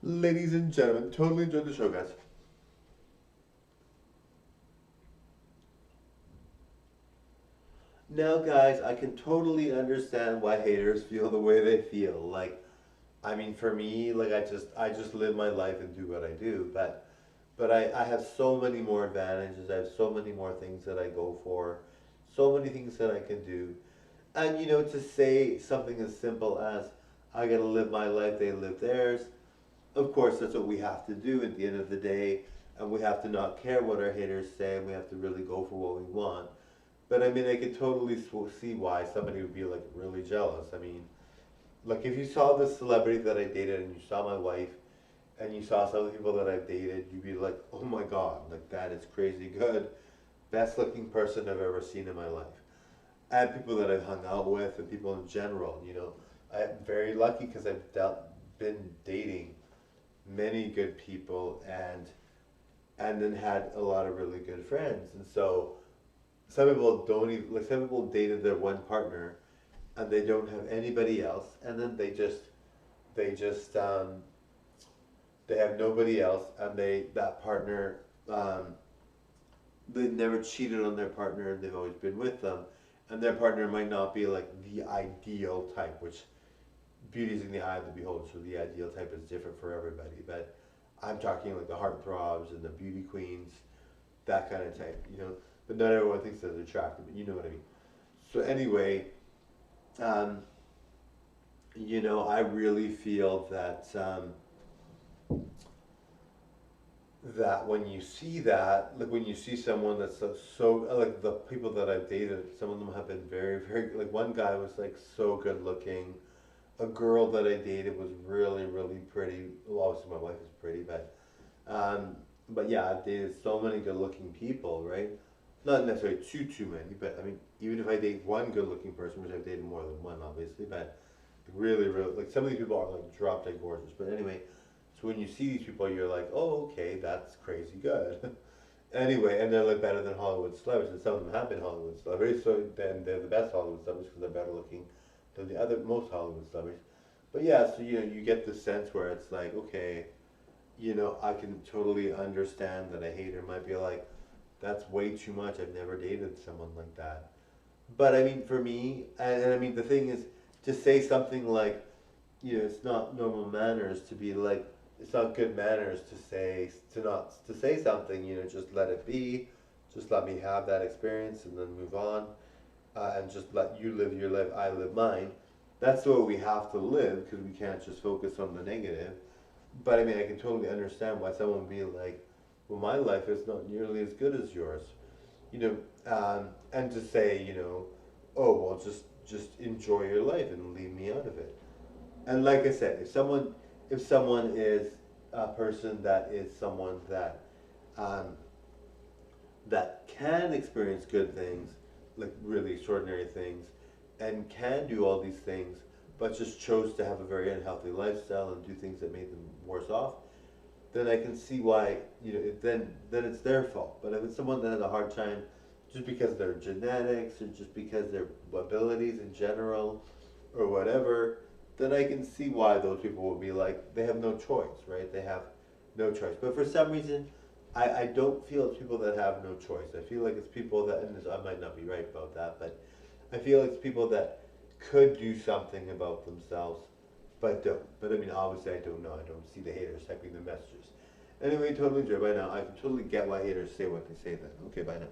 Ladies and gentlemen, totally enjoyed the show, guys. Now, guys, I can totally understand why haters feel the way they feel. Like, I mean, for me, like I just live my life and do what I do. But I have so many more advantages. I have so many more things that I go for, so many things that I can do. And to say something as simple as I gotta live my life, they live theirs. Of course, that's what we have to do at the end of the day, and we have to not care what our haters say, and we have to really go for what we want. But I mean, I could totally see why somebody would be like really jealous. I mean, like if you saw the celebrity that I dated, and you saw my wife, and you saw some of the people that I've dated, you'd be like, oh my god, like that is crazy good, best looking person I've ever seen in my life. And people that I've hung out with, and people in general, I'm very lucky because been dating many good people, and then had a lot of really good friends. And so some people don't even, like, some people dated their one partner and they don't have anybody else, and then they just they have nobody else, and that partner, they never cheated on their partner, and they've always been with them, and their partner might not be like the ideal type, which beauty's in the eye of the beholder, so the ideal type is different for everybody. But I'm talking like the heartthrobs and the beauty queens, that kind of type. But not everyone thinks they're attractive, but you know what I mean. So anyway, um, I really feel that when you see that, like when you see someone that's so like the people that I've dated, some of them have been very, very, like one guy was like so good looking. A girl that I dated was really, really pretty. Well, obviously my wife is pretty, um, but yeah, I've dated so many good looking people, right? Not necessarily too many, but I mean, even if I date one good looking person, which I've dated more than one, obviously, but really, really, like some of these people are like drop dead gorgeous. But anyway, so when you see these people, you're like, oh, okay, that's crazy good. Anyway, and they're like better than Hollywood celebrities, and some of them have been Hollywood celebrities, so then they're the best Hollywood celebrities because they're better looking than the other most Hollywood celebrities. But yeah, so you get the sense where it's like, okay, I can totally understand that a hater might be like, that's way too much. I've never dated someone like that. But I mean, for me, and I mean, the thing is, to say something like, it's not normal manners to be like, it's not good manners to say something, just let it be, just let me have that experience and then move on, and just let you live your life, I live mine. That's the way we have to live because we can't just focus on the negative. But I mean, I can totally understand why someone would be like, well, my life is not nearly as good as yours, and to say, oh well, just enjoy your life and leave me out of it. And like I said, if someone is a person that is someone um, that can experience good things, like really extraordinary things, and can do all these things, but just chose to have a very unhealthy lifestyle and do things that made them worse off, then I can see why, then it's their fault. But if it's someone that has a hard time just because of their genetics or just because their abilities in general or whatever, then I can see why those people will be like, they have no choice, right? They have no choice. But for some reason, I don't feel it's people that have no choice. I feel like it's people that, and I might not be right about that, but I feel like it's people that could do something about themselves, but don't. But I mean, obviously, I don't know. I don't see the haters typing the messages. Anyway, totally enjoy. By now, I can totally get why haters say what they say then. Okay, bye now.